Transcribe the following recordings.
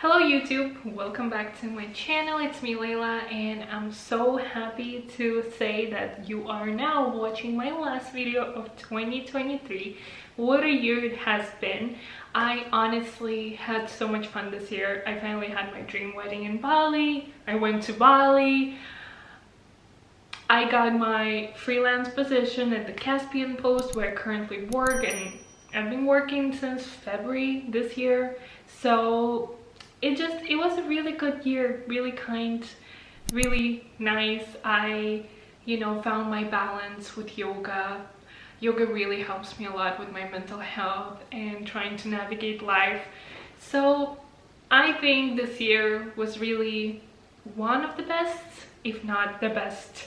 Hello YouTube, welcome back to my channel. It's me Layla, and I'm so happy to say that you are now watching my last video of 2023. What a year it has been. I honestly had so much fun this year. I finally had my dream wedding in Bali. I went to Bali. I got my freelance position at the Caspian Post where I currently work, and I've been working since February this year. So it was a really good year, really kind, really nice. I found my balance with yoga. Yoga really helps me a lot with my mental health and trying to navigate life. So I think this year was really one of the best, if not the best.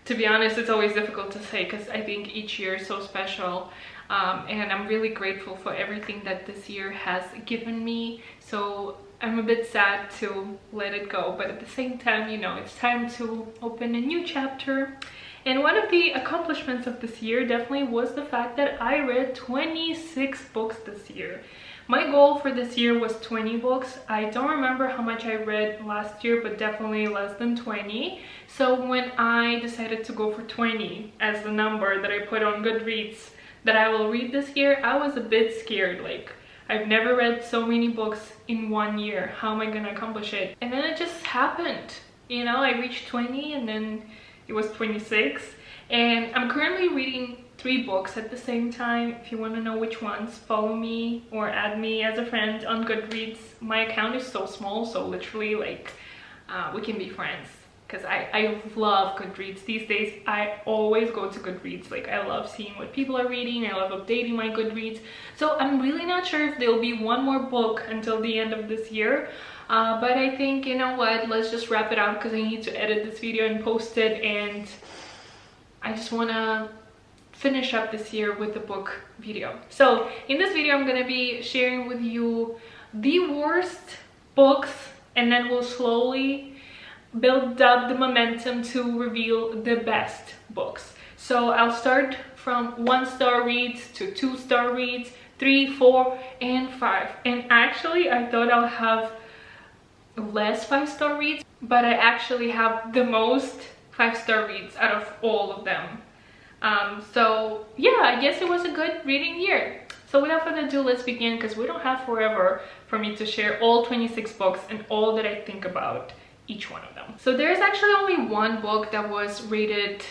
To be honest, it's always difficult to say because I think each year is so special. And I'm really grateful for everything that this year has given me. So I'm a bit sad to let it go, but at the same time, it's time to open a new chapter. And one of the accomplishments of this year definitely was the fact that I read 26 books this year. My goal for this year was 20 books. I don't remember how much I read last year, but definitely less than 20. So when I decided to go for 20 as the number that I put on Goodreads that I will read this year, I was a bit scared. Like, I've never read so many books in 1 year. How am I gonna accomplish it? And then it just happened. I reached 20 and then it was 26. And I'm currently reading 3 books at the same time. If you want to know which ones, follow me or add me as a friend on Goodreads. My account is so small, so literally we can be friends. Because I love Goodreads. These days, I always go to Goodreads. I love seeing what people are reading. I love updating my Goodreads. So I'm really not sure if there'll be one more book until the end of this year. But I think, you know what, let's just wrap it up because I need to edit this video and post it. And I just want to finish up this year with the book video. So in this video, I'm going to be sharing with you the worst books, and then we'll slowly build up the momentum to reveal the best books. So I'll start from 1-star reads to 2-star reads, 3, 4, and 5. And actually, I thought I'll have less 5-star reads, but I actually have the most 5-star reads out of all of them. So yeah, I guess it was a good reading year. So without further ado, let's begin, because we don't have forever for me to share all 26 books and all that I think about each one of them. So there's actually only one book that was rated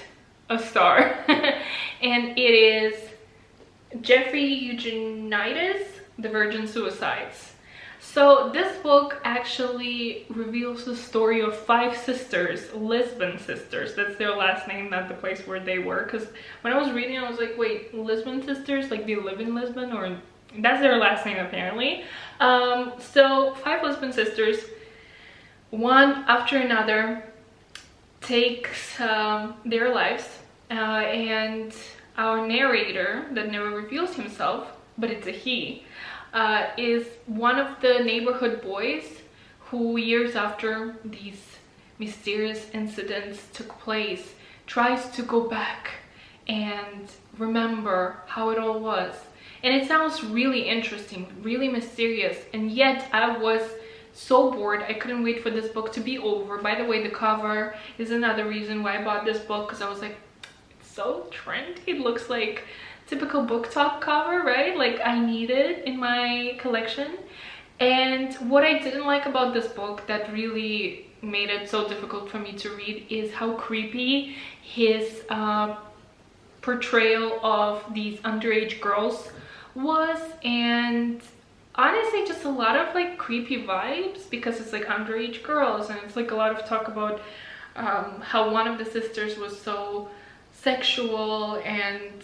a star and it is Jeffrey Eugenides' The Virgin Suicides. So this book actually reveals the story of 5 sisters, Lisbon sisters. That's their last name, not the place where they were. Because when I was reading, I was like, wait, Lisbon sisters? Like, they live in Lisbon? Or that's their last name, apparently. So 5 Lisbon sisters, one after another, takes their lives. And our narrator, that never reveals himself, but it's a he, is one of the neighborhood boys who, years after these mysterious incidents took place, tries to go back and remember how it all was. And it sounds really interesting, really mysterious, and yet I was so bored. I couldn't wait for this book to be over. By the way, the cover is another reason why I bought this book, because I was like, it's so trendy. It looks like typical book talk cover, right? Like, I need it in my collection. And what I didn't like about this book that really made it so difficult for me to read is how creepy his portrayal of these underage girls was. And honestly, just a lot of creepy vibes, because it's underage girls, and it's a lot of talk about how one of the sisters was so sexual, and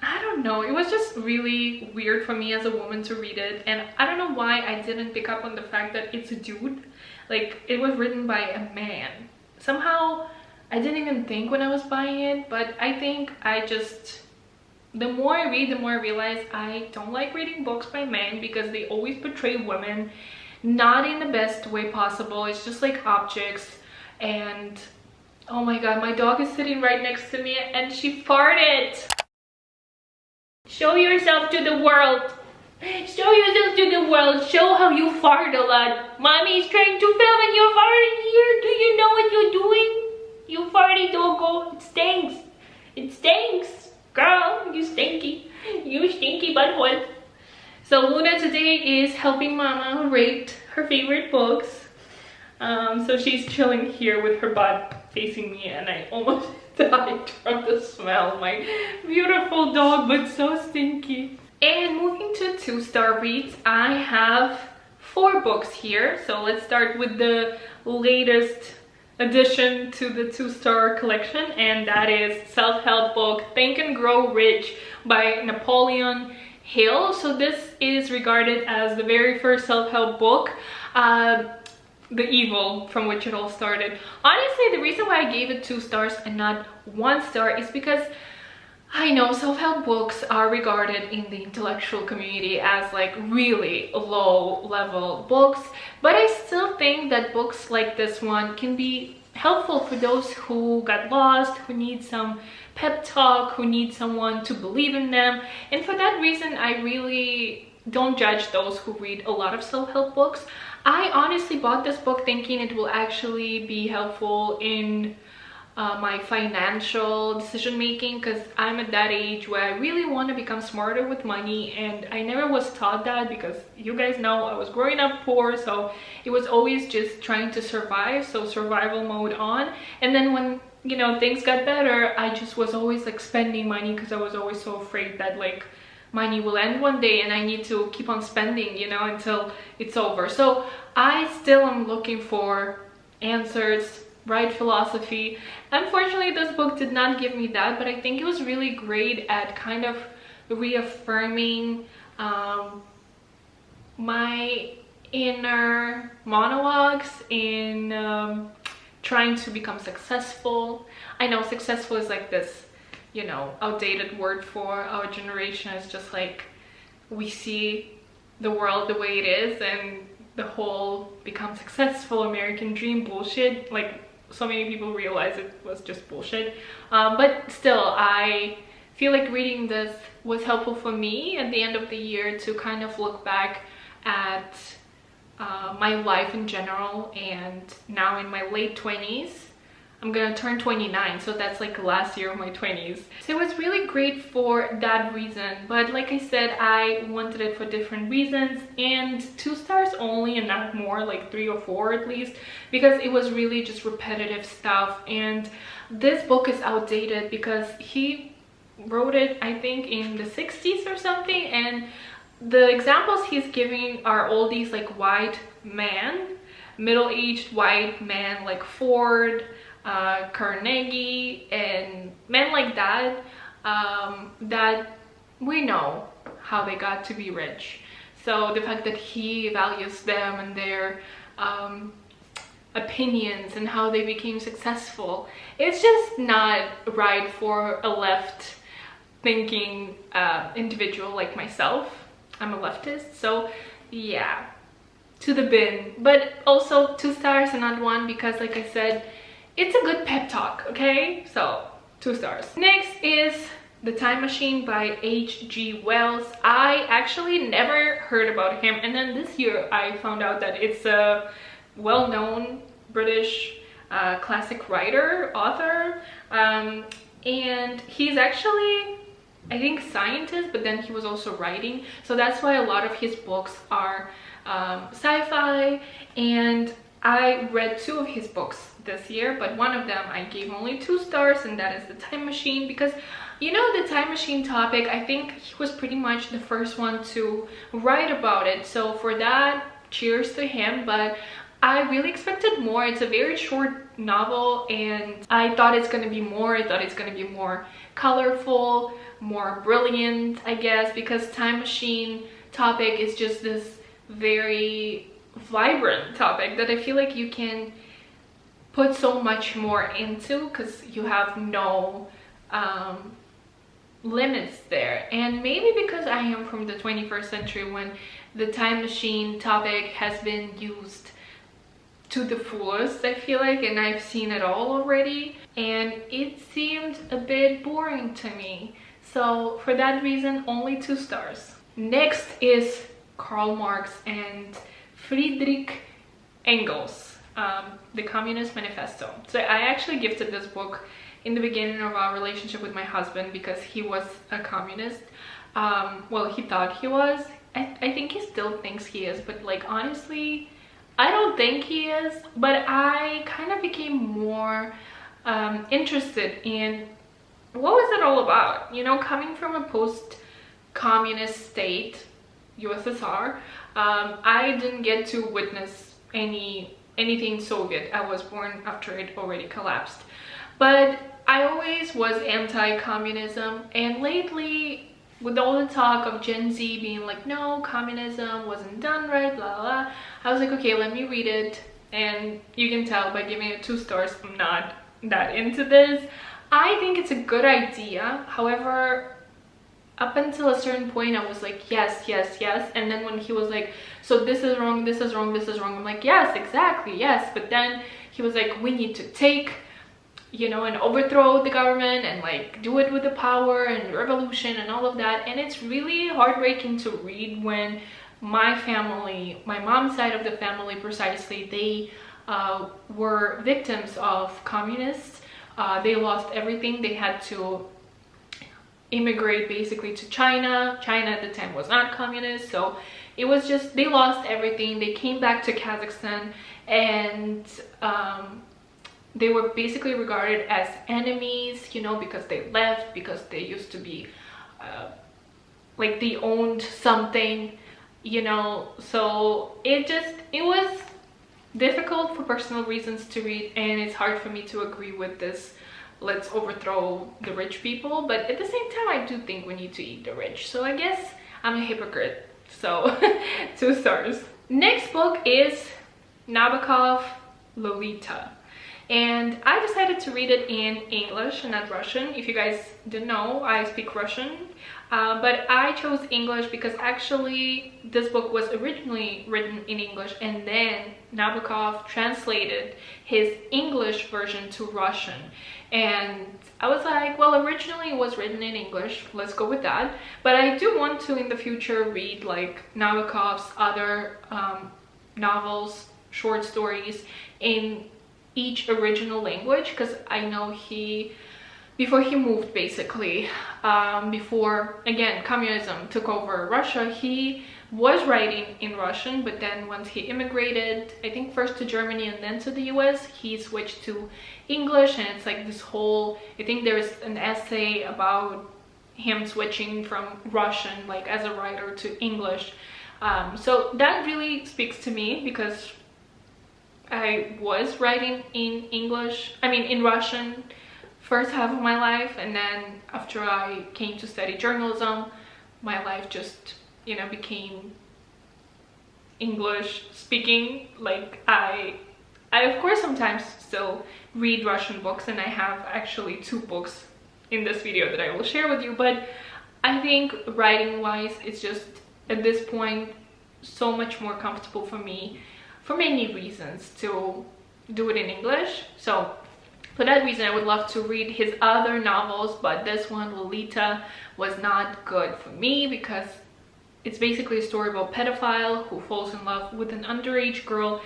I don't know, it was just really weird for me as a woman to read it. And I don't know why I didn't pick up on the fact that it's a dude. It was written by a man. Somehow I didn't even think when I was buying it, but I think the more I read, the more I realize I don't like reading books by men, because they always portray women not in the best way possible. It's just like objects. And oh my god, my dog is sitting right next to me and she farted. Show yourself to the world. Show yourself to the world. Show how you fart a lot. Mommy is trying to film and you're farting here. Do you know what you're doing? You farty doggo. It stinks. It stinks. Girl, you stinky. You stinky butthole. So Luna today is helping Mama rate her favorite books. So she's chilling here with her butt facing me, and I almost died from the smell. My beautiful dog, but so stinky. And moving to 2-star reads, I have 4 books here. So let's start with the latest addition to the 2-star collection, and that is self-help book Think and Grow Rich by Napoleon Hill. So this is regarded as the very first self-help book, the evil from which it all started. Honestly, the reason why I gave it 2 stars and not 1 star is because I know self-help books are regarded in the intellectual community as like really low level books, but I still think that books like this one can be helpful for those who got lost, who need some pep talk, who need someone to believe in them. And for that reason, I really don't judge those who read a lot of self-help books. I honestly bought this book thinking it will actually be helpful in my financial decision making, because I'm at that age where I really want to become smarter with money, and I never was taught that because you guys know I was growing up poor, so it was always just trying to survive, so survival mode on. And then when, you know, things got better, I just was always like spending money because I was always so afraid that like money will end one day and I need to keep on spending, you know, until it's over. So I still am looking for answers, right philosophy. Unfortunately, this book did not give me that, but I think it was really great at kind of reaffirming my inner monologues in trying to become successful. I know successful is like this, you know, outdated word for our generation. It's just like we see the world the way it is, and the whole become successful American dream bullshit, like so many people realize it was just bullshit. But still, I feel like reading this was helpful for me at the end of the year to kind of look back at my life in general. And now in my late 20s, I'm gonna turn 29, so that's like last year of my 20s. So it was really great for that reason, but like I said, I wanted it for different reasons, and 2 stars only and not more, like 3 or 4 at least, because it was really just repetitive stuff. And this book is outdated because he wrote it, I think, in the 60s or something, and the examples he's giving are all these like white men, middle-aged white men like Ford, Carnegie, and men like that, that we know how they got to be rich. So the fact that he values them and their opinions and how they became successful, it's just not right for a left thinking individual like myself. I'm a leftist, so yeah, to the bin. But also 2 stars and not 1 because, like I said, it's a good pep talk, okay? So 2 stars. Next is The Time Machine by H.G.Wells. I actually never heard about him, and then this year I found out that it's a well-known British classic writer, author, and he's actually, I think, scientist, but then he was also writing, so that's why a lot of his books are sci-fi. And I read 2 of his books this year, but one of them I gave only 2 stars, and that is The Time Machine, because, you know, the time machine topic, I think he was pretty much the first one to write about it, so for that, cheers to him. But I really expected more. It's a very short novel, and I thought it's gonna be more. I thought it's gonna be more colorful, more brilliant, I guess, because time machine topic is just this very vibrant topic that I feel like you can put so much more into because you have no limits there. And maybe because I am from the 21st century when the time machine topic has been used to the fullest, I feel like, and I've seen it all already, and it seemed a bit boring to me. So for that reason, only 2 stars. next is Karl Marx and Friedrich Engels, the Communist Manifesto. So I actually gifted this book in the beginning of our relationship with my husband because he was a communist. Well, he thought he was. I think he still thinks he is, but like honestly, I don't think he is. But I kind of became more interested in what was it all about, you know, coming from a post-communist state, USSR. I didn't get to witness anything Soviet. I was born after it already collapsed, but I always was anti-communism, and lately with all the talk of Gen Z being like, no, communism wasn't done right, blah blah, I was like, okay, let me read it. And you can tell by giving it 2 stars, I'm not that into this. I think it's a good idea. However, up until a certain point, I was like, yes, yes, yes. And then when he was like, so this is wrong, this is wrong, this is wrong, I'm like, yes, exactly, yes. But then he was like, we need to take, you know, and overthrow the government and like do it with the power and revolution and all of that. And it's really heartbreaking to read when my family, my mom's side of the family precisely, they were victims of communists. They lost everything. They had to immigrate basically to China. China at the time was not communist, so it was just, they lost everything. They came back to Kazakhstan, and they were basically regarded as enemies, you know, because they left, because they used to be like they owned something, you know. So it was difficult for personal reasons to read, and it's hard for me to agree with this let's overthrow the rich people, but at the same time I do think we need to eat the rich, so I guess I'm a hypocrite. So 2 stars. Next book is Nabokov, Lolita, and I decided to read it in English and not Russian. If you guys didn't know, I speak Russian, but I chose English because actually this book was originally written in English, and then Nabokov translated his English version to Russian. And I was like, well, originally it was written in English, let's go with that. But I do want to in the future read like Nabokov's other novels, short stories in each original language, because I know before he moved, basically, before, again, communism took over Russia, he was writing in Russian, but then once he immigrated, I think first to Germany and then to the US, he switched to English. And it's like this whole, I think there's an essay about him switching from Russian, like as a writer, to English. So that really speaks to me because I was writing in English, I mean in Russian, first half of my life, and then after I came to study journalism, my life just, you know, became English speaking. Like I of course sometimes still read Russian books, and I have actually 2 books in this video that I will share with you, but I think writing wise it's just at this point so much more comfortable for me for many reasons to do it in English. So for that reason, I would love to read his other novels, but this one, Lolita, was not good for me because it's basically a story about a pedophile who falls in love with an underage girl,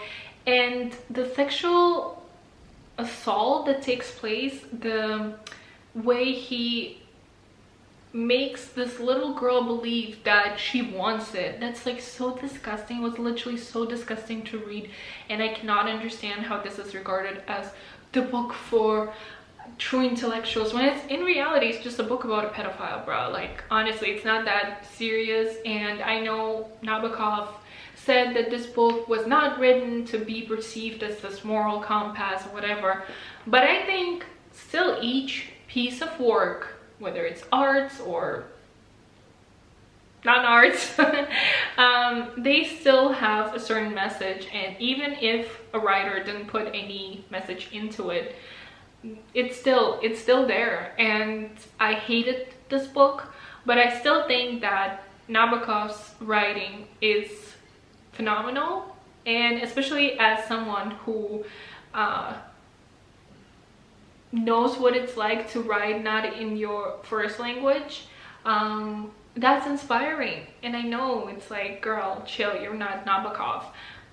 and the sexual assault that takes place, the way he makes this little girl believe that she wants it, that's like so disgusting. It was literally so disgusting to read, and I cannot understand how this is regarded as the book for true intellectuals when it's in reality it's just a book about a pedophile, bro. Like honestly, it's not that serious. And I know Nabokov said that this book was not written to be perceived as this moral compass or whatever, but I think still each piece of work, whether it's arts or non-arts, they still have a certain message, and even if a writer didn't put any message into it, it's still there. And I hated this book, but I still think that Nabokov's writing is phenomenal, and especially as someone who knows what it's like to write not in your first language, that's inspiring. And I know it's like, girl, chill, you're not Nabokov.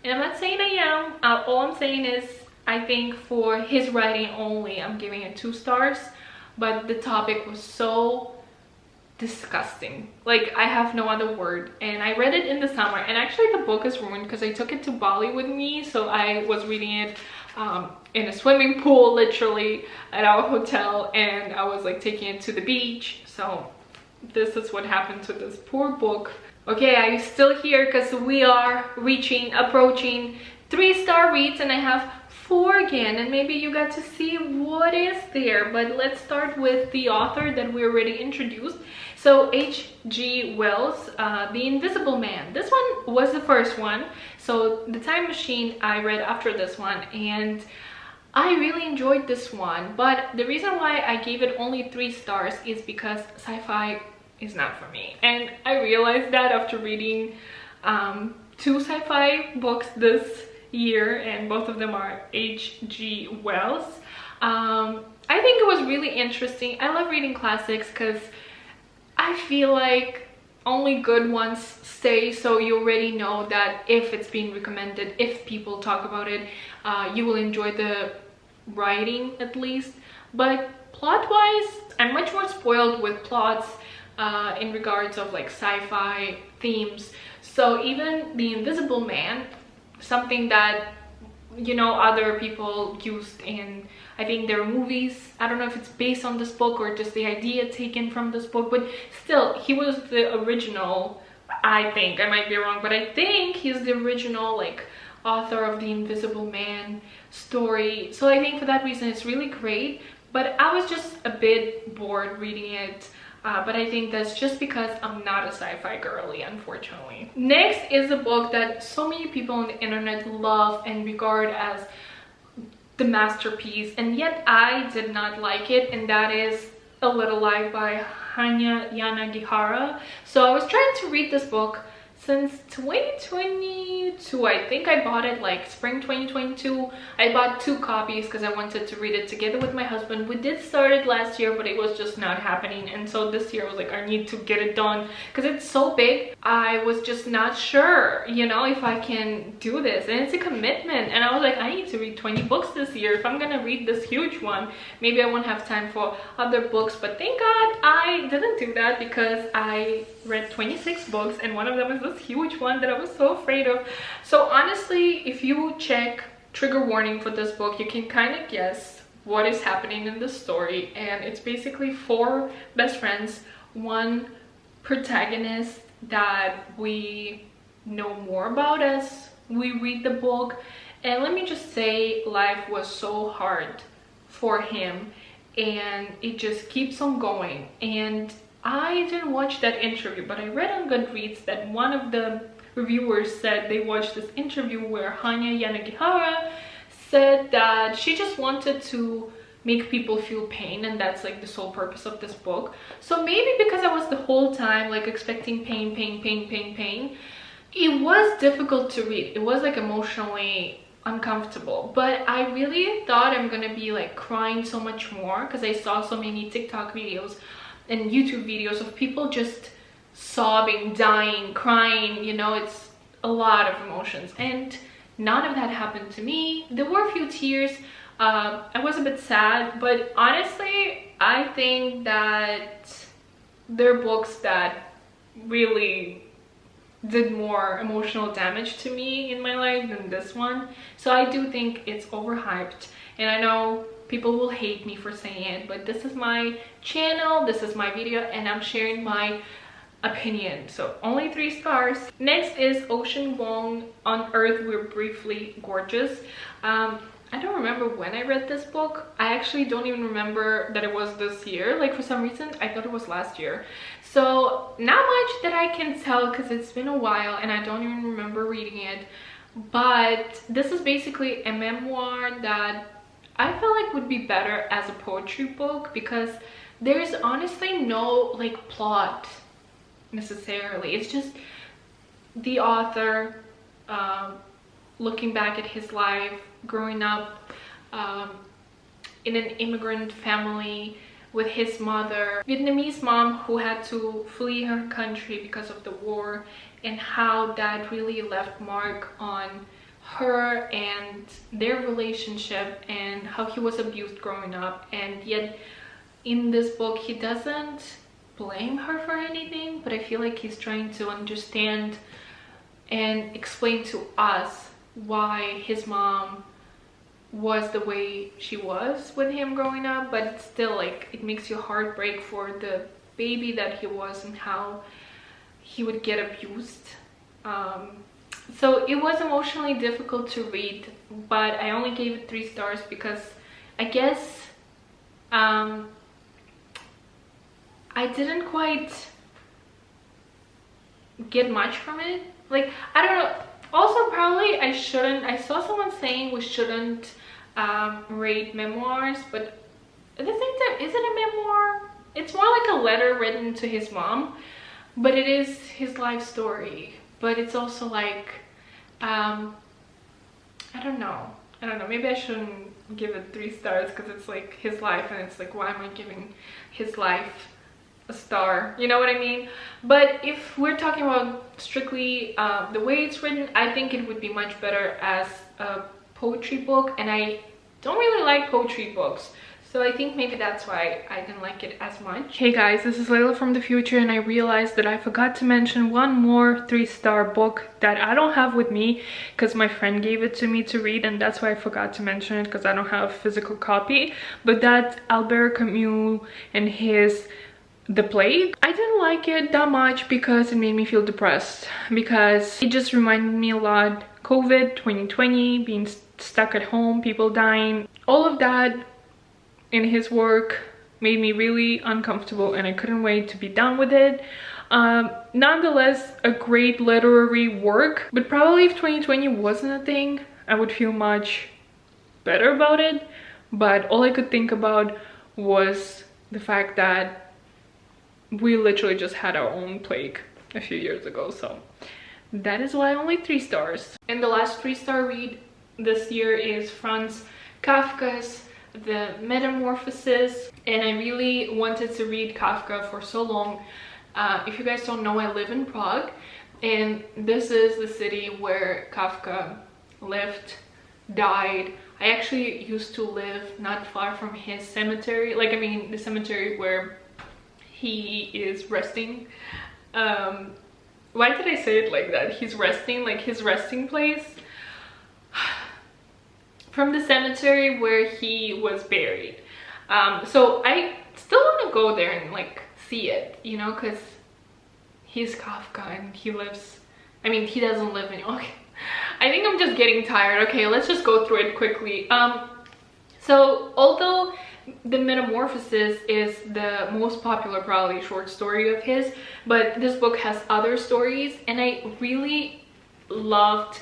And I'm not saying I am. All I'm saying is, I think for his writing only, I'm giving it 2 stars. But the topic was so disgusting. Like, I have no other word. And I read it in the summer. And actually the book is ruined because I took it to Bali with me. So I was reading it in a swimming pool, literally, at our hotel. And I was like taking it to the beach. So this is what happened to this poor book. Okay, are you still here? Because we are approaching 3-star reads, and I have 4 again, and maybe you got to see what is there. But let's start with the author that we already introduced. So H.G.Wells The Invisible Man. This one was the first one. So The Time Machine I read after this one, and I really enjoyed this one. But the reason why I gave it only 3 stars is because sci-fi is not for me. And I realized that after reading 2 sci-fi books this year, and both of them are H.G. Wells. I think it was really interesting. I love reading classics because I feel like only good ones stay, so you already know that if it's being recommended, if people talk about it, you will enjoy the writing at least. But plot-wise, I'm much more spoiled with plots in regards of like sci-fi themes. So even The Invisible Man, something that, you know, other people used in, I think, their movies. I don't know if it's based on this book or just the idea taken from this book, but still, he was the original. I think, I might be wrong, but I think he's the original like author of The Invisible Man story. So I think for that reason it's really great, but I was just a bit bored reading it. But I think that's just because I'm not a sci-fi girly, unfortunately. Next is a book that so many people on the internet love and regard as the masterpiece, and yet I did not like it, and that is A Little Life by Hanya Yanagihara. So I was trying to read this book since 2022. I think I bought it like spring 2022. I bought 2 copies because I wanted to read it together with my husband. We did start it last year, but it was just not happening, and so this year I was like, I need to get it done because it's so big. I was just not sure, you know, if I can do this, and it's a commitment, and I was like, I need to read 20 books this year if I'm gonna read this huge one. Maybe I won't have time for other books, but thank God I didn't do that because I read 26 books, and one of them is this huge one that I was so afraid of. So honestly, if you check trigger warning for this book, you can kind of guess what is happening in the story. And it's basically 4 best friends, 1 protagonist that we know more about as we read the book. And let me just say, life was so hard for him, and it just keeps on going. And I didn't watch that interview, but I read on Goodreads that one of the reviewers said they watched this interview where Hanya Yanagihara said that she just wanted to make people feel pain, and that's like the sole purpose of this book. So maybe because I was the whole time like expecting pain, it was difficult to read. It was like emotionally uncomfortable, but I really thought I'm gonna be like crying so much more because I saw so many TikTok videos and YouTube videos of people just sobbing, dying, crying, you know, it's a lot of emotions, and none of that happened to me. There were a few tears. I was a bit sad, but honestly, I think that there are books that really did more emotional damage to me in my life than this one. So I do think it's overhyped, and I know people will hate me for saying it, but this is my channel, this is my video, and I'm sharing my opinion. So only 3 stars. Next is Ocean Vuong, On Earth We're Briefly Gorgeous. I don't remember when I read this book. I actually don't even remember that it was this year. Like, for some reason I thought it was last year. So not much that I can tell because it's been a while and I don't even remember reading it. But this is basically a memoir that I felt like would be better as a poetry book, because there's honestly no like plot necessarily. It's just the author looking back at his life growing up in an immigrant family, with his mother, Vietnamese mom who had to flee her country because of the war, and how that really left mark on her and their relationship, and how he was abused growing up. And yet in this book he doesn't blame her for anything, but I feel like he's trying to understand and explain to us why his mom was the way she was with him growing up. But it's still like, it makes your heart break for the baby that he was and how he would get abused. So it was emotionally difficult to read, but I only gave it 3 stars because I guess I didn't quite get much from it. Like, I don't know. Also, probably I saw someone saying we shouldn't rate memoirs, but at the same time, is it a memoir? It's more like a letter written to his mom, but it is his life story. But it's also like, I don't know, maybe I shouldn't give it 3 stars because it's like his life, and it's like, why am I giving his life a star? You know what I mean? But if we're talking about strictly the way it's written, I think it would be much better as a poetry book, and I don't really like poetry books, so I think maybe that's why I didn't like it as much. Hey guys, this is Layla from the future, and I realized that I forgot to mention one more 3-star book that I don't have with me because my friend gave it to me to read, and that's why I forgot to mention it, because I don't have a physical copy. But that's Albert Camus and his The Plague. I didn't like it that much because it made me feel depressed, because it just reminded me a lot COVID, 2020, being stuck at home, people dying, all of that in his work made me really uncomfortable, and I couldn't wait to be done with it. Nonetheless, a great literary work, but probably if 2020 wasn't a thing, I would feel much better about it. But all I could think about was the fact that we literally just had our own plague a few years ago, so that is why only 3 stars. And the last 3-star read this year is Franz Kafka's The Metamorphosis, and I really wanted to read Kafka for so long. If you guys don't know, I live in Prague, and this is the city where Kafka lived, died. I actually used to live not far from his cemetery, like, I mean the cemetery where he is resting. Why did I say it like that? He's resting, like his resting place. From the cemetery where he was buried. So I still want to go there and like see it, you know, because he's Kafka and he lives, I mean, he doesn't live in, okay, I think I'm just getting tired. Okay, let's just go through it quickly. So although The Metamorphosis is the most popular probably short story of his, but this book has other stories, and I really loved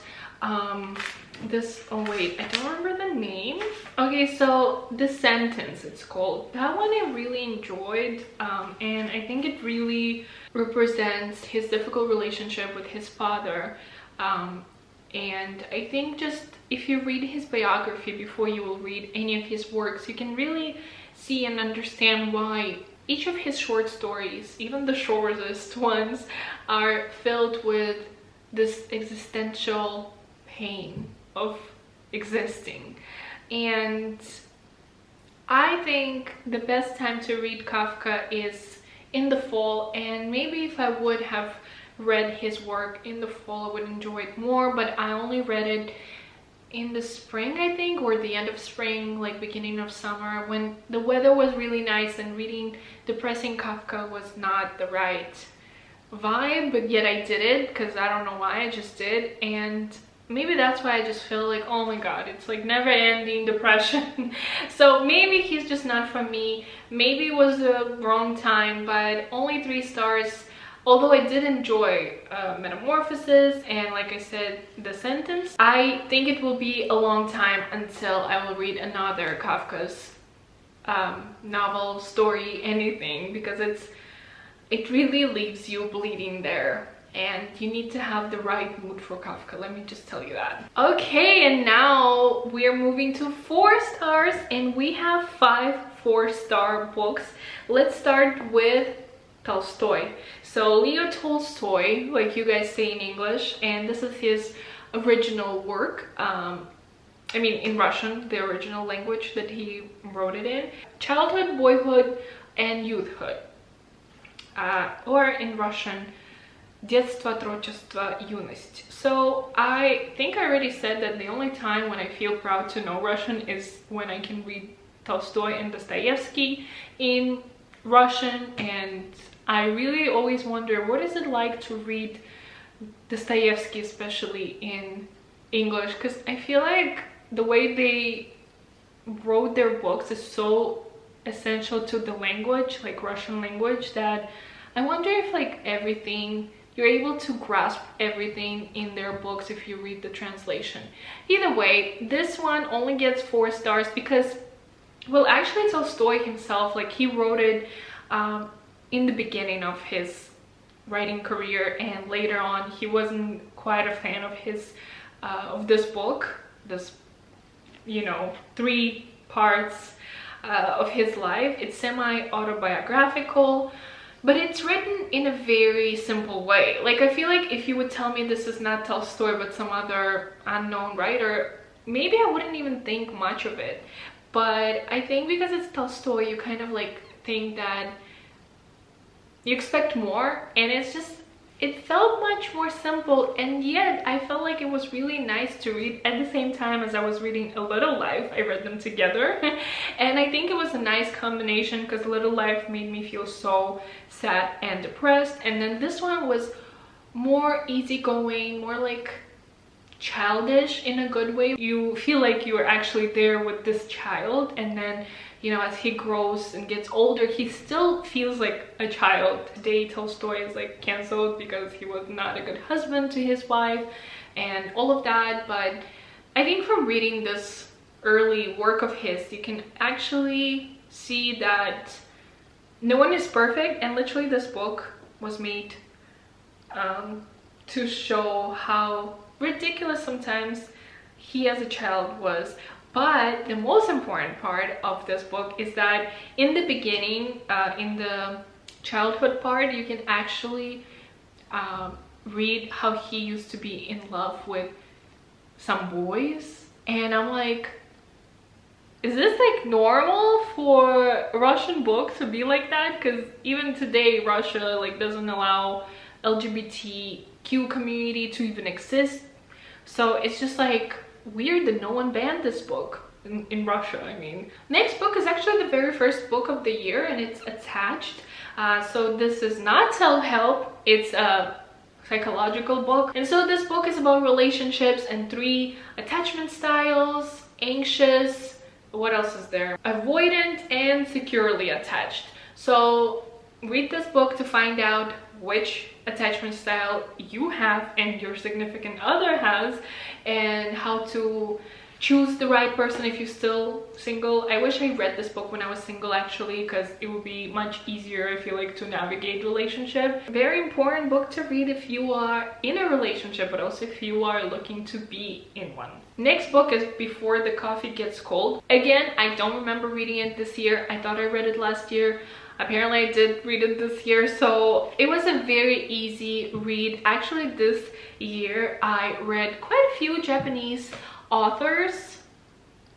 this, oh wait, I don't remember the name. Okay, so The Sentence it's called. That one I really enjoyed, and I think it really represents his difficult relationship with his father. And I think just if you read his biography before you will read any of his works, you can really see and understand why each of his short stories, even the shortest ones, are filled with this existential pain of existing. And I think the best time to read Kafka is in the fall, and maybe if I would have read his work in the fall I would enjoy it more, but I only read it in the spring, I think, or the end of spring, like beginning of summer, when the weather was really nice, and reading depressing Kafka was not the right vibe, but yet I did it because I don't know why, I just did. And maybe that's why I just feel like, oh my god, it's like never-ending depression. So maybe he's just not for me, maybe it was the wrong time, but only 3 stars. Although I did enjoy Metamorphosis and, like I said, The Sentence, I think it will be a long time until I will read another Kafka's novel, story, anything, because it really leaves you bleeding there, and you need to have the right mood for Kafka, let me just tell you that. Okay, and now we're moving to 4 stars, and we have 5 4-star books. Let's start with Tolstoy. So Leo Tolstoy, like you guys say in English, and this is his original work. I mean in Russian, the original language that he wrote it in. Childhood, boyhood, and youthhood. Or in Russian, детство, отрочество, юность. So I think I already said that the only time when I feel proud to know Russian is when I can read Tolstoy and Dostoevsky in Russian, and I really always wonder what is it like to read Dostoevsky, especially in English, because I feel like the way they wrote their books is so essential to the language, like Russian language, that I wonder if like everything, you're able to grasp everything in their books if you read the translation. Either way, this one only gets 4 stars because, well, actually Tolstoy himself, like he wrote it in the beginning of his writing career, and later on he wasn't quite a fan of his of this book, this, you know, 3 parts of his life. It's semi-autobiographical, but it's written in a very simple way. Like I feel like if you would tell me this is not Tolstoy but some other unknown writer, maybe I wouldn't even think much of it. But I think because it's Tolstoy, you kind of like think that you expect more, and it's just, it felt much more simple, and yet I felt like it was really nice to read at the same time as I was reading A Little Life. I read them together and I think it was a nice combination because Little Life made me feel so sad and depressed, and then this one was more easygoing, more like childish in a good way. You feel like you are actually there with this child, and then, you know, as he grows and gets older, he still feels like a child. Today Tolstoy is like cancelled because he was not a good husband to his wife and all of that, but I think from reading this early work of his, you can actually see that no one is perfect, and literally this book was made to show how ridiculous sometimes he as a child was. But the most important part of this book is that in the beginning, in the childhood part, you can actually read how he used to be in love with some boys, and I'm like, is this like normal for Russian books to be like that? Because even today Russia like doesn't allow LGBTQ community to even exist, so it's just like weird that no one banned this book in Russia. I mean, next book is actually the very first book of the year, and it's attached. So this is not self-help, it's a psychological book, and so this book is about relationships and 3 attachment styles: anxious, what else is there, avoidant, and securely attached. So read this book to find out which attachment style you have and your significant other has, and how to choose the right person if you're still single. I wish I read this book when I was single actually, because it would be much easier, I feel like, to navigate relationship. Very important book to read if you are in a relationship, but also if you are looking to be in one. Next book is Before the Coffee Gets Cold. Again, I don't remember reading it this year. I thought I read it last year. Apparently I did read it this year, so it was a very easy read. Actually this year I read quite a few Japanese authors.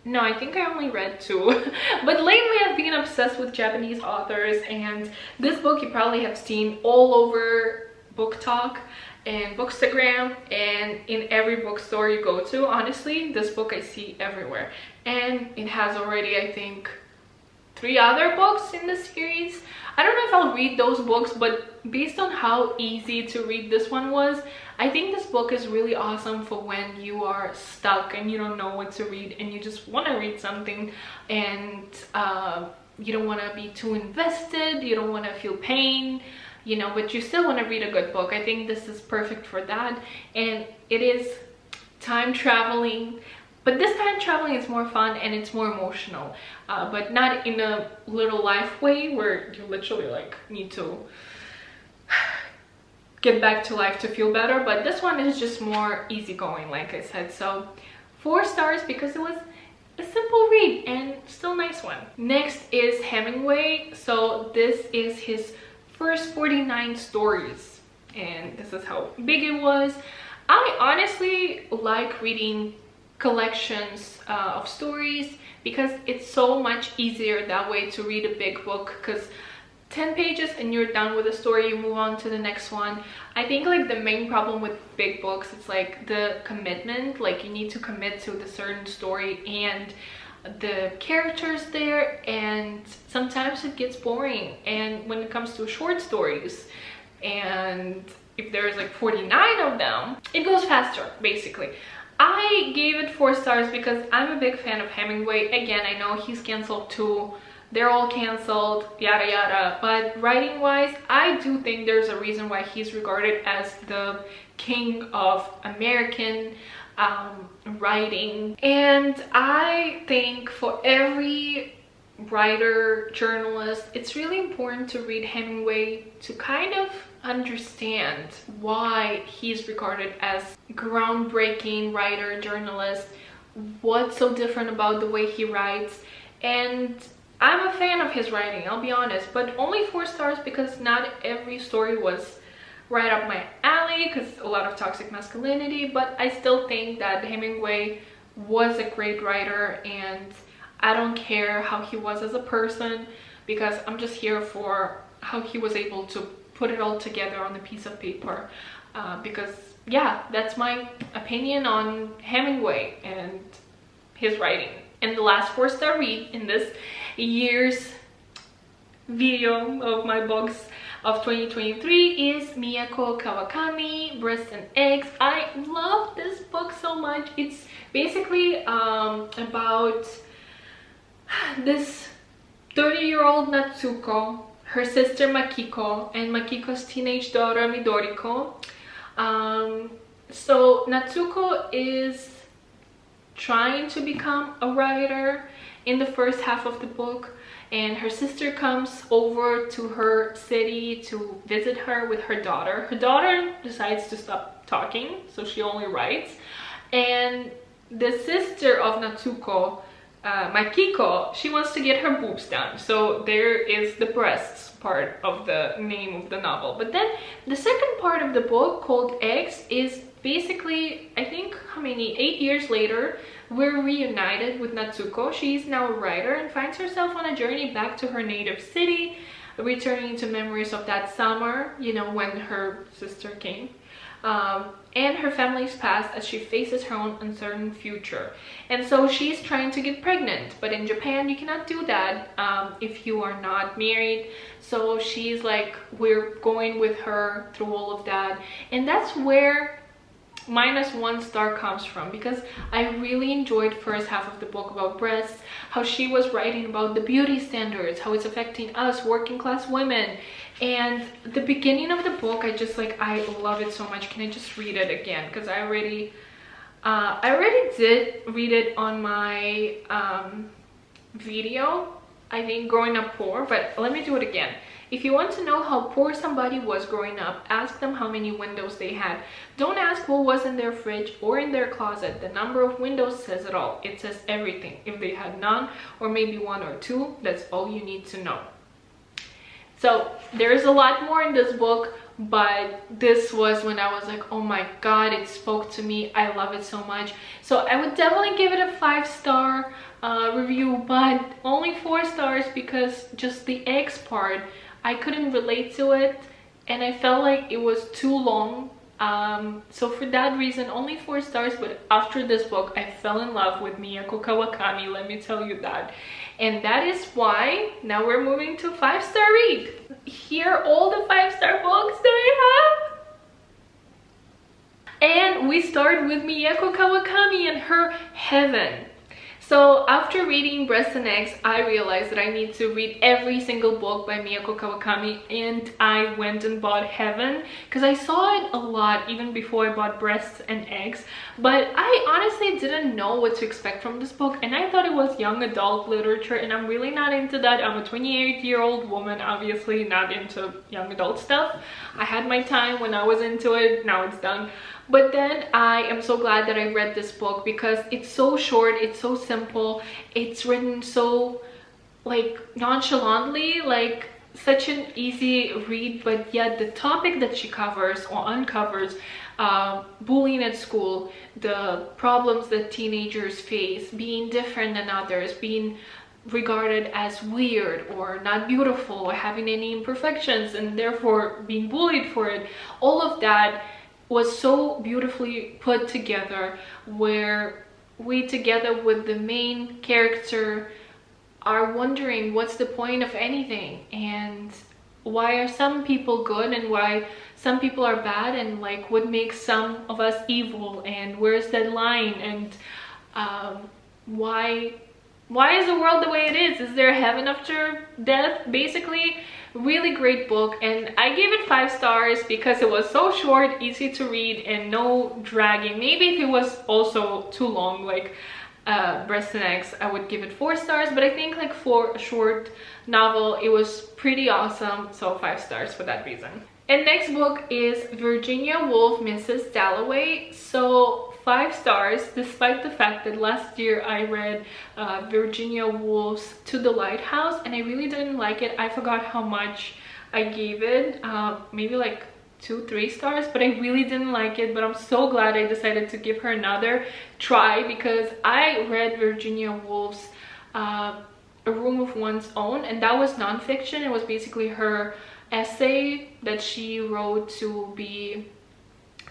No, I think I only read 2 but lately I've been obsessed with Japanese authors, and this book you probably have seen all over Book Talk and Bookstagram and in every bookstore you go to. Honestly, this book I see everywhere, and it has already, I think, 3 other books in the series. I don't know if I'll read those books, but based on how easy to read this one was, I think this book is really awesome for when you are stuck and you don't know what to read and you just want to read something, and you don't want to be too invested, you don't want to feel pain, you know, but you still want to read a good book. I think this is perfect for that. And it is time traveling, but this time traveling is more fun and it's more emotional, but not in a little life way where you literally like need to get back to life to feel better. But this one is just more easygoing, like I said. So 4 stars because it was a simple read and still nice one. Next is Hemingway. So this is his first 49 stories, and this is how big it was. I honestly like reading collections of stories because it's so much easier that way to read a big book, because 10 pages and you're done with the story, you move on to the next one. I think like the main problem with big books, it's like the commitment, like you need to commit to the certain story and the characters there, and sometimes it gets boring. And when it comes to short stories, and if there's like 49 of them, it goes faster basically. I gave it 4 stars because I'm a big fan of Hemingway. Again, I know he's canceled too, they're all canceled, yada yada, but writing wise, I do think there's a reason why he's regarded as the king of American writing. And I think for every writer, journalist, it's really important to read Hemingway to kind of understand why he's regarded as groundbreaking writer, journalist, what's so different about the way he writes. And I'm a fan of his writing, I'll be honest, but only 4 stars because not every story was right up my alley, because a lot of toxic masculinity, but I still think that Hemingway was a great writer, and I don't care how he was as a person, because I'm just here for how he was able to put it all together on a piece of paper, because yeah, that's my opinion on Hemingway and his writing. And the last 4-star read in this year's video of my books of 2023 is Mieko Kawakami, Breasts and Eggs. I love this book so much. It's basically about this 30-year-old Natsuko, her sister Makiko, and Makiko's teenage daughter Midoriko. So Natsuko is trying to become a writer in the first half of the book, and her sister comes over to her city to visit her with her daughter. Her daughter decides to stop talking, so she only writes. And the sister of Natsuko, Makiko, she wants to get her boobs done. So there is the breasts part of the name of the novel. But then the second part of the book, called Eggs, is basically, I think, how many, 8 years later, we're reunited with Natsuko. She's now a writer and finds herself on a journey back to her native city, returning to memories of that summer, you know, when her sister came. And her family's past as she faces her own uncertain future. And so she's trying to get pregnant, but in Japan you cannot do that if you are not married. So she's like, we're going with her through all of that. And that's where -1 star comes from, because I really enjoyed first half of the book about breasts, how she was writing about the beauty standards, how it's affecting us working class women. And the beginning of the book, I love it so much. Can I just read it again? Because I already did read it on my video, I think, Growing Up Poor, but let me do it again. If you want to know how poor somebody was growing up, ask them how many windows they had. Don't ask what was in their fridge or in their closet. The number of windows says it all. It says everything. If they had none, or maybe 1 or 2, that's all you need to know. So there's a lot more in this book, but this was when I was like, oh my god, it spoke to me. I love it so much. So I would definitely give it a 5-star review, but only 4 stars because just the eggs part, I couldn't relate to it, and I felt like it was too long. So for that reason, only 4 stars. But after this book, I fell in love with Mieko Kawakami, let me tell you that. And that is why now we're moving to 5-star read. Here are all the 5-star books that I have. And we start with Mieko Kawakami and her Heaven. So after reading Breasts and Eggs, I realized that I need to read every single book by Mieko Kawakami, and I went and bought Heaven because I saw it a lot even before I bought Breasts and Eggs. But I honestly didn't know what to expect from this book, and I thought it was young adult literature, and I'm really not into that. I'm a 28-year-old woman, obviously not into young adult stuff. I had my time when I was into it, now it's done. But then I am so glad that I read this book because it's so short, it's so simple, it's written so like nonchalantly, like such an easy read, but yet the topic that she covers or uncovers, bullying at school, the problems that teenagers face, being different than others, being regarded as weird or not beautiful or having any imperfections and therefore being bullied for it, all of that was so beautifully put together, where we, together with the main character, are wondering what's the point of anything, and why are some people good and why some people are bad, and like what makes some of us evil, and where's that line, and why is the world the way it is there heaven after death? Basically, really great book, and I gave it 5 stars because it was so short, easy to read, and no dragging. Maybe if it was also too long, like Breast and Eggs, I would give it 4 stars, but I think like for a short novel it was pretty awesome, so 5 stars for that reason. And next book is Virginia Woolf, Mrs. Dalloway. So 5 stars, despite the fact that last year I read Virginia Woolf's To the Lighthouse and I really didn't like it. I forgot how much I gave it, maybe like 2-3 stars, but I really didn't like it. But I'm so glad I decided to give her another try, because I read Virginia Woolf's A Room of One's Own, and that was nonfiction. It was basically her essay that she wrote to be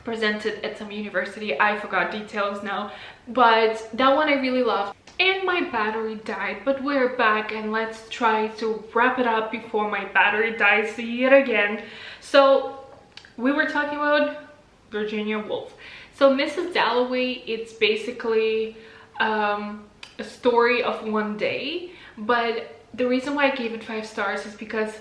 presented at some university. I forgot details now, but that one I really loved. And my battery died, but we're back, and let's try to wrap it up before my battery dies yet again. So we were talking about Virginia Woolf. So Mrs. Dalloway, it's basically a story of one day, but the reason why I gave it 5 stars is because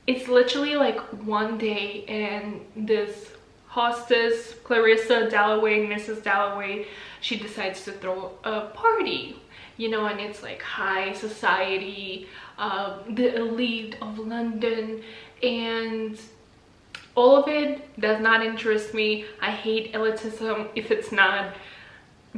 it's literally like one day, and this hostess, Clarissa Dalloway, Mrs. Dalloway, she decides to throw a party, you know, and it's like high society, the elite of London, and all of it does not interest me. I hate elitism if it's not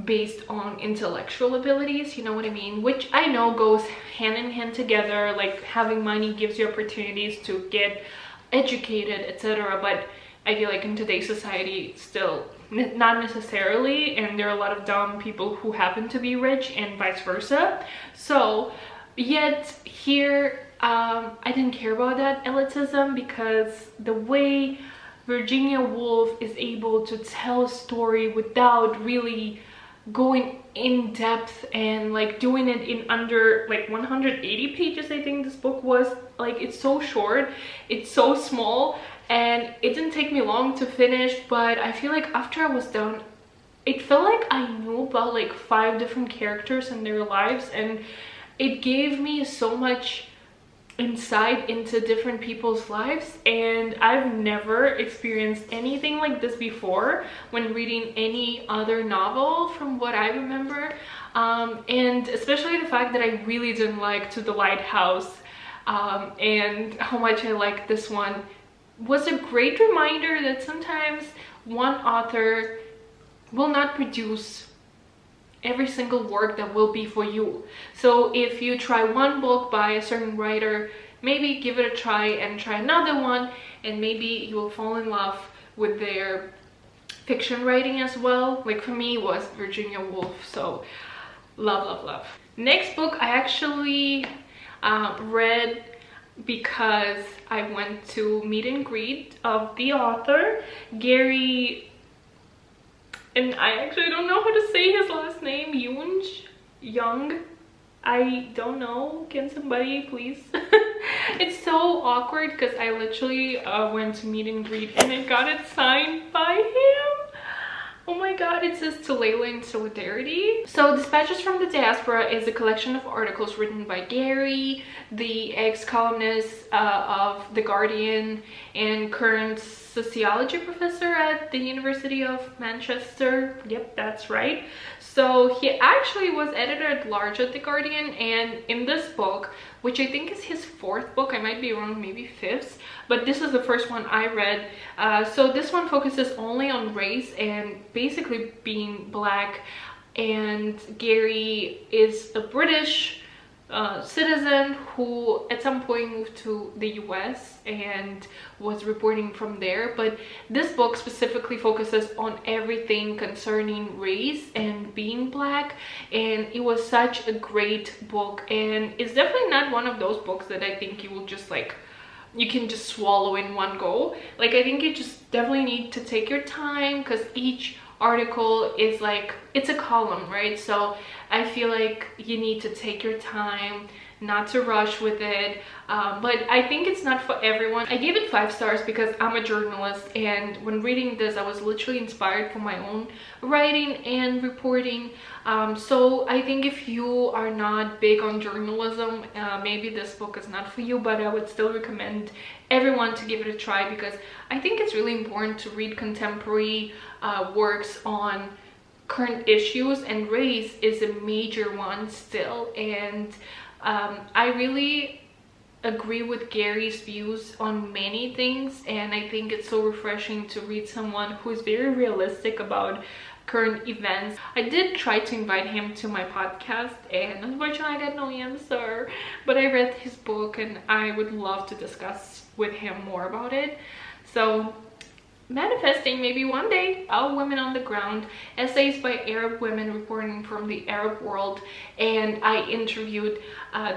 based on intellectual abilities, you know what I mean, which I know goes hand in hand together, like having money gives you opportunities to get educated, etc. But I feel like in today's society still not necessarily, and there are a lot of dumb people who happen to be rich and vice versa. So yet here I didn't care about that elitism, because the way Virginia Woolf is able to tell a story without really going in depth and like doing it in under like 180 pages, I think this book was, like it's so short, it's so small, and it didn't take me long to finish. But I feel like after I was done, it felt like I knew about like 5 different characters and their lives, and it gave me so much insight into different people's lives, and I've never experienced anything like this before when reading any other novel from what I remember, and especially the fact that I really didn't like To the Lighthouse, and how much I liked this one was a great reminder that sometimes one author will not produce every single work that will be for you. So if you try one book by a certain writer, maybe give it a try and try another one, and maybe you will fall in love with their fiction writing as well. Like for me it was Virginia Woolf, so love. Next book I actually read because I went to meet and greet of the author, Gary, and I actually don't know how to say his last name, Younge. I don't know, can somebody please? It's so awkward because I literally went to meet and greet and I got it signed by him. Oh my god, it says To Layla in Solidarity. So Dispatches from the Diaspora is a collection of articles written by Gary, the ex-columnist of The Guardian and current sociology professor at the University of Manchester. Yep, that's right. So he actually was editor-at-large at The Guardian, and in this book, which I think is his 4th book, I might be wrong, maybe 5th, but this is the first one I read. So this one focuses only on race and basically being black, and Gary is a British citizen who at some point moved to the US and was reporting from there. But this book specifically focuses on everything concerning race and being black, and it was such a great book. And it's definitely not one of those books that I think you will just like, you can just swallow in one go. Like, I think you just definitely need to take your time, because each article is like, it's a column, right? So I feel like you need to take your time, not to rush with it. But I think it's not for everyone. I gave it 5 stars because I'm a journalist, and when reading this I was literally inspired for my own writing and reporting. So I think if you are not big on journalism, maybe this book is not for you, but I would still recommend everyone to give it a try, because I think it's really important to read contemporary works on current issues, and race is a major one still. And I really agree with Gary's views on many things, and I think it's so refreshing to read someone who is very realistic about current events. I did try to invite him to my podcast, and unfortunately I got no answer, but I read his book and I would love to discuss with him more about it. So manifesting maybe one day. Our Women on the Ground, essays by Arab women reporting from the Arab world, and I interviewed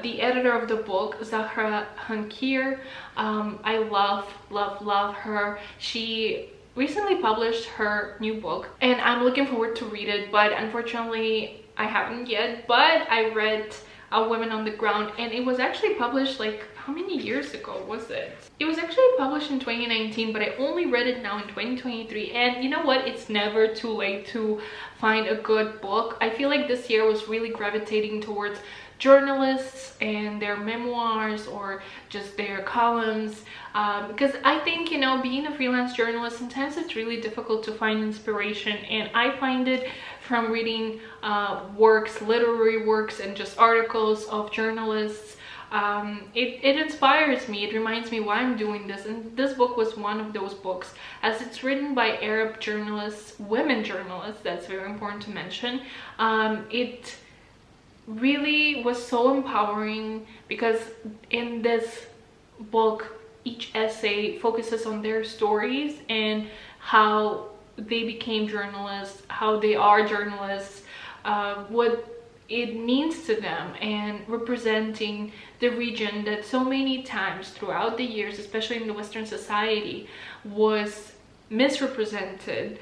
the editor of the book, Zahra Hankir. I love her. She recently published her new book and I'm looking forward to read it, but unfortunately I haven't yet. But I read Our Women on the Ground, and it was actually published like, how many years ago was it? It was actually published in 2019, but I only read it now in 2023. And you know what? It's never too late to find a good book. I feel like this year was really gravitating towards journalists and their memoirs or just their columns, because I think, you know, being a freelance journalist, sometimes it's really difficult to find inspiration, and I find it from reading works, literary works, and just articles of journalists. It inspires me. It reminds me why I'm doing this, and this book was one of those books, as it's written by Arab journalists, women journalists. That's very important to mention. It really was so empowering, because in this book each essay focuses on their stories and how they became journalists, how they are journalists, what it means to them, and representing the region that so many times throughout the years, especially in the Western society, was misrepresented.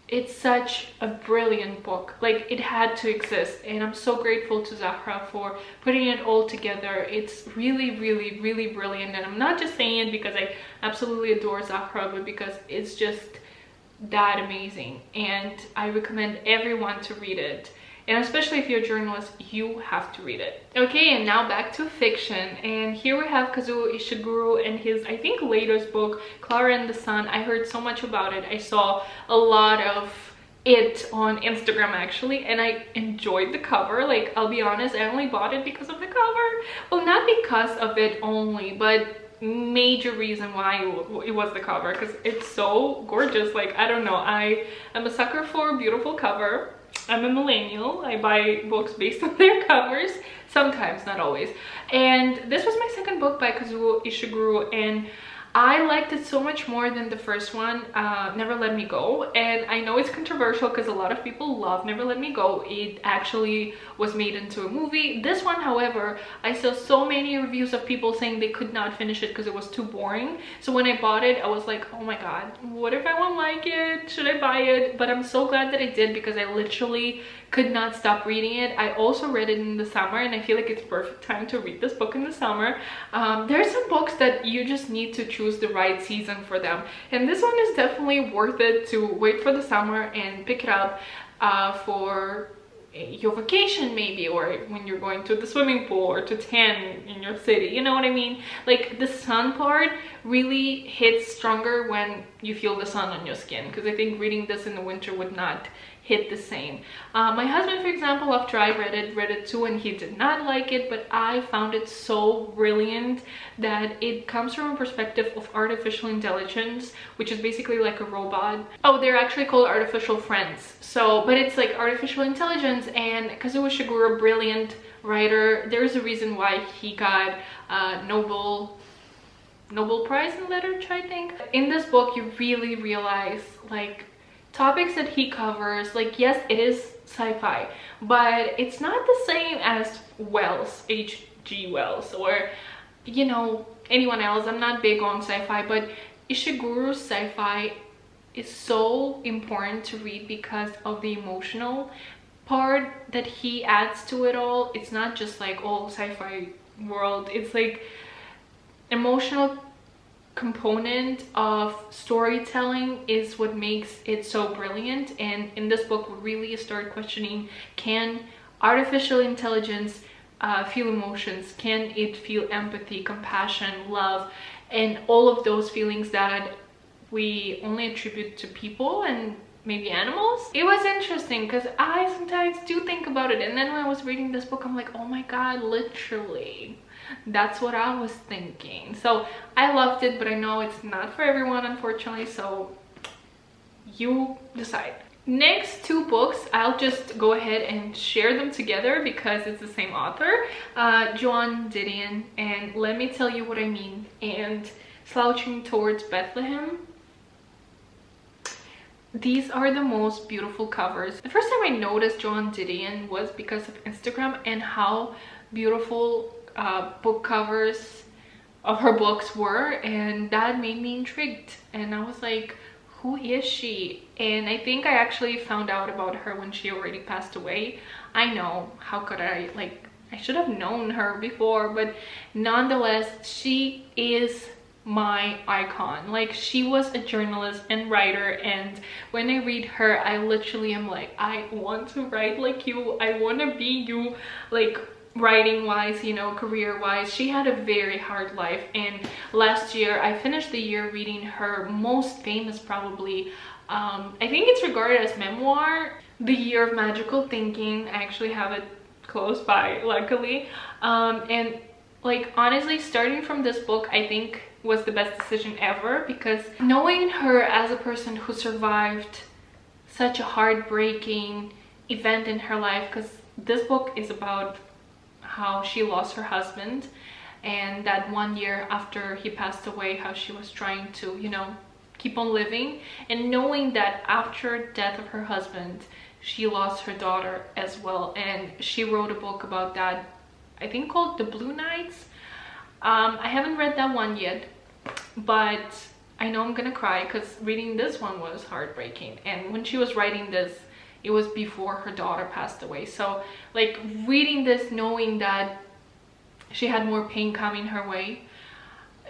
It's such a brilliant book. Like, it had to exist, and I'm so grateful to Zahra for putting it all together. It's really brilliant, and I'm not just saying it because I absolutely adore Zahra, but because it's just that amazing, and I recommend everyone to read it. And especially if you're a journalist, you have to read it. Okay, and now back to fiction. And here we have Kazuo Ishiguro and his, I think, latest book, Klara and the Sun. I heard so much about it. I saw a lot of it on Instagram actually, and I enjoyed the cover. Like, I'll be honest, I only bought it because of the cover. Well, not because of it only, but major reason why it was the cover, because it's so gorgeous. Like, I don't know, I am a sucker for a beautiful cover. I'm a millennial. I buy books based on their covers, sometimes, not always. And this was my second book by Kazuo Ishiguro, and I liked it so much more than the first one, Never Let Me Go. And I know it's controversial because a lot of people love Never Let Me Go. It actually was made into a movie. This one, however, I saw so many reviews of people saying they could not finish it because it was too boring. So when I bought it, I was like, oh my god, what if I won't like it? Should I buy it? But I'm so glad that I did, because I literally could not stop reading it. I also read it in the summer, and I feel like it's perfect time to read this book in the summer. There are some books that you just need to choose the right season for them, and this one is definitely worth it to wait for the summer and pick it up for your vacation maybe, or when you're going to the swimming pool or to tan in your city, you know what I mean? Like, the sun part really hits stronger when you feel the sun on your skin, because I think reading this in the winter would not hit the same. My husband, for example, after I read it too, and he did not like it, but I found it so brilliant that it comes from a perspective of artificial intelligence, which is basically like a robot. Oh, they're actually called artificial friends. So, but it's like artificial intelligence, and Kazuo Ishiguro, brilliant writer. There's a reason why he got Nobel Prize in literature, I think. In this book, you really realize like topics that he covers, like, yes, it is sci-fi, but it's not the same as Wells, H.G. Wells, or, you know, anyone else. I'm not big on sci-fi, but Ishiguro's sci-fi is so important to read because of the emotional part that he adds to it all. It's not just like, oh, sci-fi world. It's like emotional component of storytelling is what makes it so brilliant. And in this book, we really start questioning, can artificial intelligence feel emotions? Can it feel empathy, compassion, love, and all of those feelings that we only attribute to people and maybe animals? It was interesting because I sometimes do think about it, and then when I was reading this book, I'm like, oh my god, literally that's what I was thinking. So I loved it, but I know it's not for everyone, unfortunately, so you decide. Next two books, I'll just go ahead and share them together because it's the same author, Joan, Didion, and let me tell you what I mean. And Slouching Towards Bethlehem, these are the most beautiful covers. The first time I noticed Joan Didion was because of Instagram and how beautiful book covers of her books were, and that made me intrigued, and I was like, who is she? And I think I actually found out about her when she already passed away. I know, how could I, like, I should have known her before, but nonetheless, she is my icon. Like, she was a journalist and writer, and when I read her, I literally am like, I want to write like you. I want to be you, like, writing wise, you know, career wise. She had a very hard life, and last year I finished the year reading her most famous, probably, I think it's regarded as memoir, The Year of Magical Thinking. I actually have it close by, luckily, and like, honestly, starting from this book, I think was the best decision ever, because knowing her as a person who survived such a heartbreaking event in her life, because this book is about how she lost her husband, and that 1 year after he passed away, how she was trying to, you know, keep on living, and knowing that after death of her husband, she lost her daughter as well. And she wrote a book about that, I think called The Blue Nights. I haven't read that one yet, but I know I'm gonna cry because reading this one was heartbreaking. And when she was writing this, it was before her daughter passed away. So like, reading this knowing that she had more pain coming her way,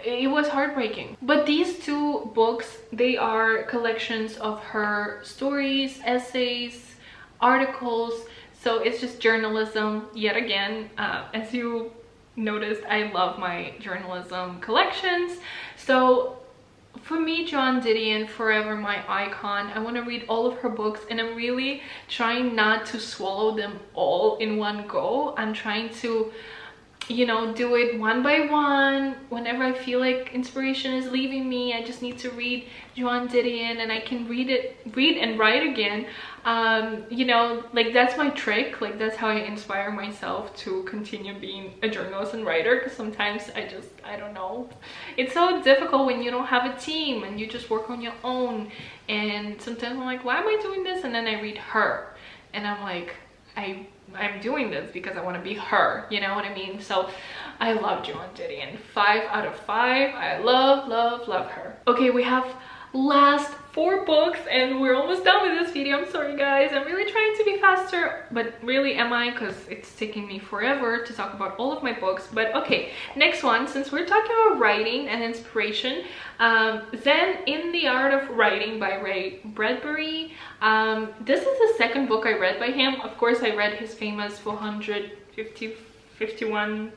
it was heartbreaking. But these two books, they are collections of her stories, essays, articles. So it's just journalism yet again. As you noticed, I love my journalism collections. So for me, Joan Didion, forever my icon. I want to read all of her books, and I'm really trying not to swallow them all in one go. I'm trying to, you know, do it one by one. Whenever I feel like inspiration is leaving me, I just need to read Joan Didion, and I can read and write again. You know, like, that's my trick. Like, that's how I inspire myself to continue being a journalist and writer, because sometimes I don't know, it's so difficult when you don't have a team and you just work on your own. And sometimes I'm like, why am I doing this? And then I read her and I'm like, I'm doing this because I want to be her, you know what I mean? So I love Joan Didion, 5 out of 5. I love her. Okay, we have last 4 books and we're almost done with this video. I'm sorry guys, I'm really trying to be faster, but really am I, because it's taking me forever to talk about all of my books. But okay, next one, since we're talking about writing and inspiration, Zen in the Art of Writing by Ray Bradbury. This is the second book I read by him. Of course, I read his famous 451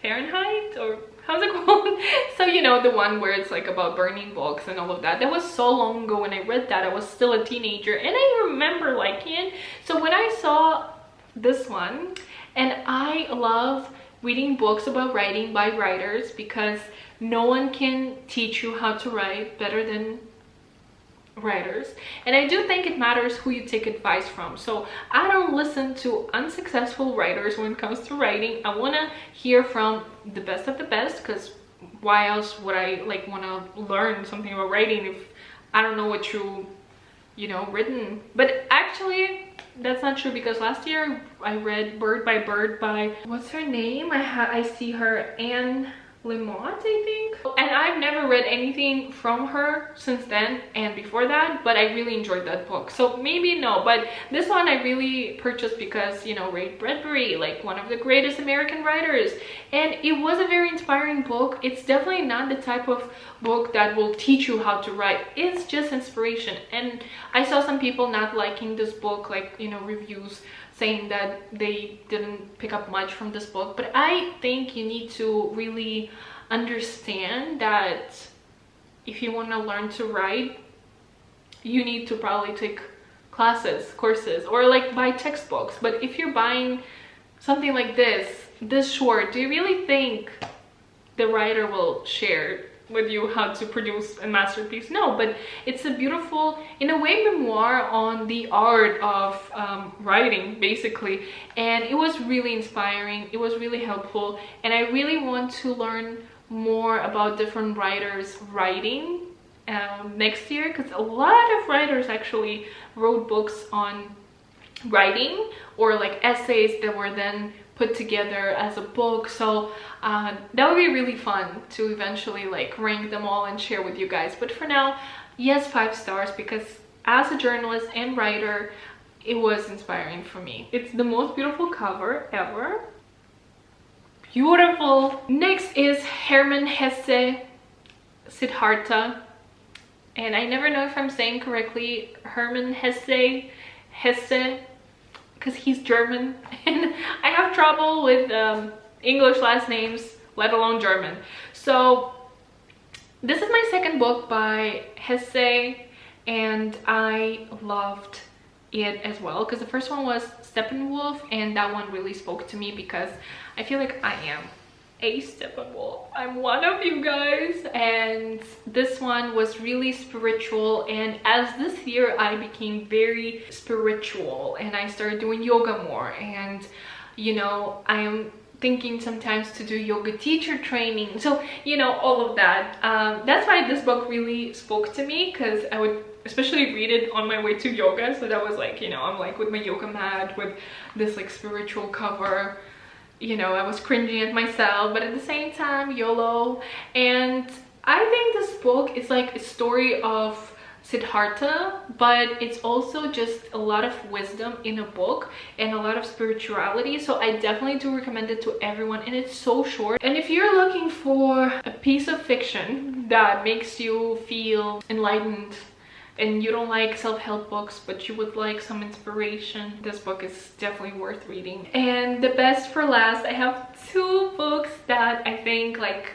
Fahrenheit, or how's it called? So you know, the one where it's like about burning books and all of that. That was so long ago when I read that. I was still a teenager and I remember liking it. So when I saw this one, and I love reading books about writing by writers because no one can teach you how to write better than writers, and I do think it matters who you take advice from. So I don't listen to unsuccessful writers when it comes to writing. I want to hear from the best of the best, because why else would I like want to learn something about writing if I don't know what you know written. But actually that's not true, because last year I read Bird by Bird by, what's her name, I see her, Anne Lamott, I think, and I've never read anything from her since then and before that, but I really enjoyed that book. So maybe no, but this one I really purchased because, you know, Ray Bradbury, like one of the greatest American writers, and it was a very inspiring book. It's definitely not the type of book that will teach you how to write. It's just inspiration. And I saw some people not liking this book, like, you know, reviews saying that they didn't pick up much from this book, but I think you need to really understand that if you want to learn to write, you need to probably take classes, courses, or like buy textbooks. But if you're buying something like this short, do you really think the writer will share with you how to produce a masterpiece? No, but it's a beautiful, in a way, memoir on the art of writing, basically, and it was really inspiring. It was really helpful, and I really want to learn more about different writers writing next year, because a lot of writers actually wrote books on writing, or like essays that were then put together as a book. So that would be really fun to eventually like rank them all and share with you guys. But for now, yes, 5 stars, because as a journalist and writer, it was inspiring for me. It's the most beautiful cover ever. Beautiful. Next is Hermann Hesse, Siddhartha, and I never know if I'm saying correctly Hermann Hesse, because he's German and I have trouble with English last names, let alone German. So this is my second book by Hesse, and I loved it as well, because the first one was Steppenwolf, and that one really spoke to me because I feel like I am a Steppenwolf. I'm one of you guys, and this one was really spiritual. And as this year I became very spiritual and I started doing yoga more, and you know, I am thinking sometimes to do yoga teacher training, so you know, all of that. That's why this book really spoke to me, because I would especially read it on my way to yoga. So that was like, you know, I'm like with my yoga mat with this like spiritual cover. You know, I was cringing at myself, but at the same time, YOLO. And I think this book is like a story of Siddhartha, but it's also just a lot of wisdom in a book and a lot of spirituality. So I definitely do recommend it to everyone, and it's so short. And if you're looking for a piece of fiction that makes you feel enlightened, and you don't like self-help books but you would like some inspiration, this book is definitely worth reading. And the best for last, I have 2 books that I think like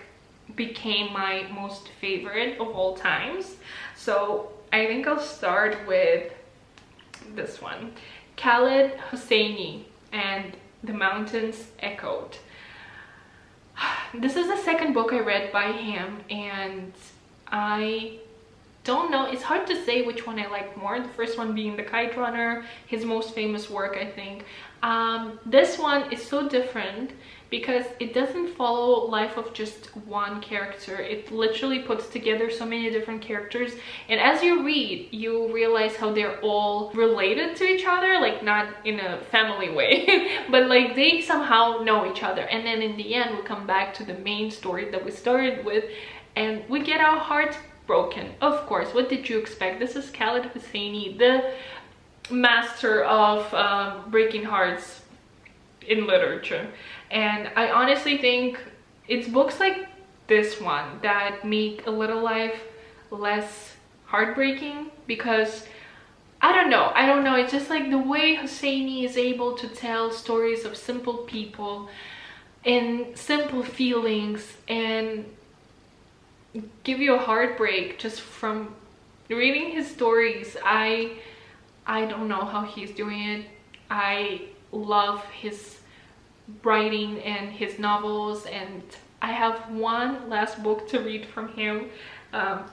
became my most favorite of all times. So I think I'll start with this one, Khaled Hosseini and The Mountains Echoed. This is the second book I read by him, and I don't know, it's hard to say which one I like more. The first one being The Kite Runner, his most famous work, I think. This one is so different because it doesn't follow life of just one character. It literally puts together so many different characters, and as you read, you realize how they're all related to each other, like not in a family way, but like they somehow know each other. And then in the end, we come back to the main story that we started with, and we get our hearts broken. Of course, what did you expect? This is Khaled Hosseini, the master of breaking hearts in literature. And I honestly think it's books like this one that make a little life less heartbreaking, because I don't know, it's just like the way Hosseini is able to tell stories of simple people and simple feelings and give you a heartbreak just from reading his stories. I don't know how he's doing it. I love his writing and his novels, and I have one last book to read from him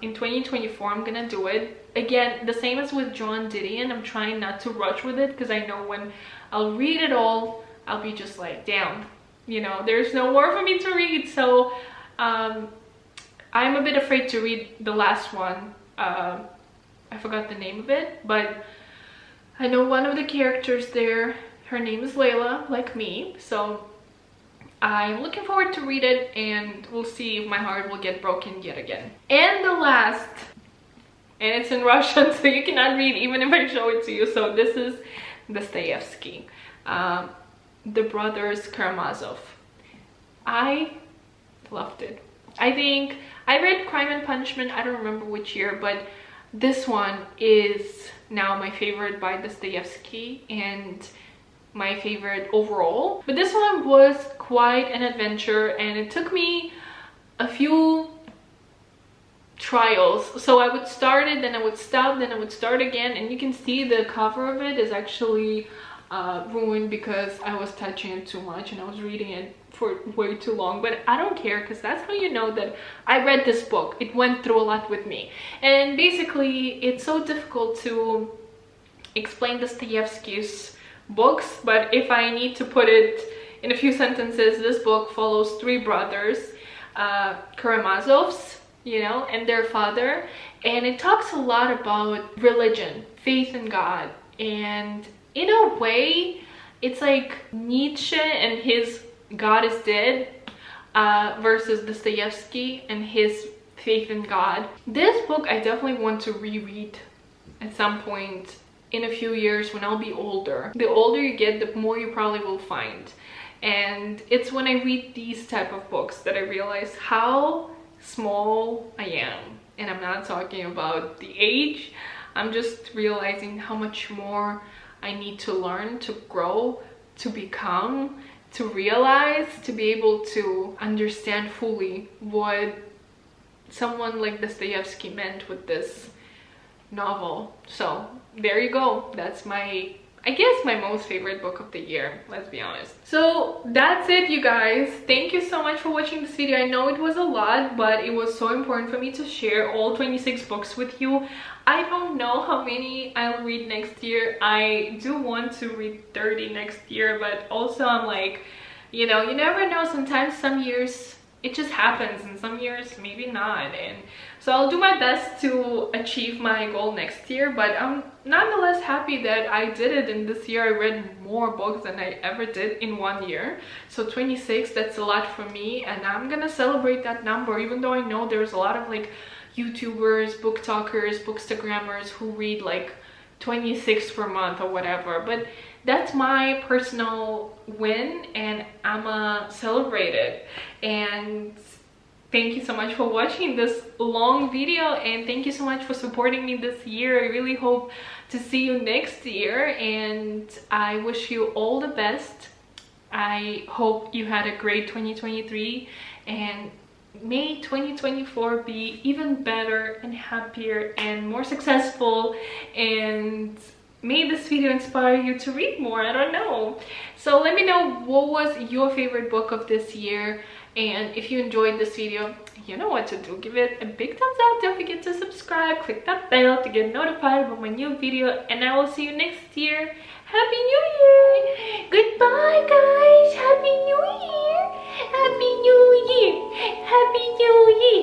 in 2024. I'm gonna do it again, the same as with Joan Didion. I'm trying not to rush with it because I know when I'll read it all, I'll be just like, damn, you know, there's no more for me to read. So I'm a bit afraid to read the last one. I forgot the name of it, but I know one of the characters there, her name is Layla, like me. So I'm looking forward to read it, and we'll see if my heart will get broken yet again. And the last, and it's in Russian, so you cannot read even if I show it to you. So this is Dostoevsky, the brothers Karamazov. I loved it. I think I read Crime and Punishment, I don't remember which year, but this one is now my favorite by Dostoevsky and my favorite overall. But this one was quite an adventure, and it took me a few trials. So I would start it, then I would stop, then I would start again, and you can see the cover of it is actually ruined because I was touching it too much and I was reading it for way too long. But I don't care, because that's how you know that I read this book. It went through a lot with me, and basically it's so difficult to explain Dostoevsky's books, but if I need to put it in a few sentences, this book follows three brothers, Karamazovs, you know, and their father, and it talks a lot about religion, faith in God, and in a way it's like Nietzsche and his God is dead versus Dostoevsky and his faith in God. This book I definitely want to reread at some point in a few years when I'll be older. The older you get, the more you probably will find. And it's when I read these type of books that I realize how small I am. And I'm not talking about the age, I'm just realizing how much more I need to learn, to grow, to become, to realize, to be able to understand fully what someone like Dostoevsky meant with this novel. So there you go. That's my, I guess, my most favorite book of the year, let's be honest. So that's it, you guys. Thank you so much for watching this video. I know it was a lot, but it was so important for me to share all 26 books with you. I don't know how many I'll read next year. I do want to read 30 next year, but also I'm like, you know, you never know. Sometimes some years it just happens, and some years maybe not. And so I'll do my best to achieve my goal next year, but I'm nonetheless happy that I did it. And this year I read more books than I ever did in 1 year. So 26, that's a lot for me, and I'm gonna celebrate that number, even though I know there's a lot of like YouTubers, book talkers, bookstagrammers who read like 26 per month or whatever. But that's my personal win, and I'ma celebrate it. And thank you so much for watching this long video, and thank you so much for supporting me this year. I really hope to see you next year, and I wish you all the best. I hope you had a great 2023, and may 2024 be even better and happier and more successful, and may this video inspire you to read more. I don't know. So let me know what was your favorite book of this year, and if you enjoyed this video, you know what to do. Give it a big thumbs up, don't forget to subscribe, click that bell to get notified about my new video, and I will see you next year. Happy New Year! Goodbye, guys! Happy New Year! Happy New Year! Happy New Year!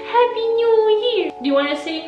Happy New Year! Do you want to say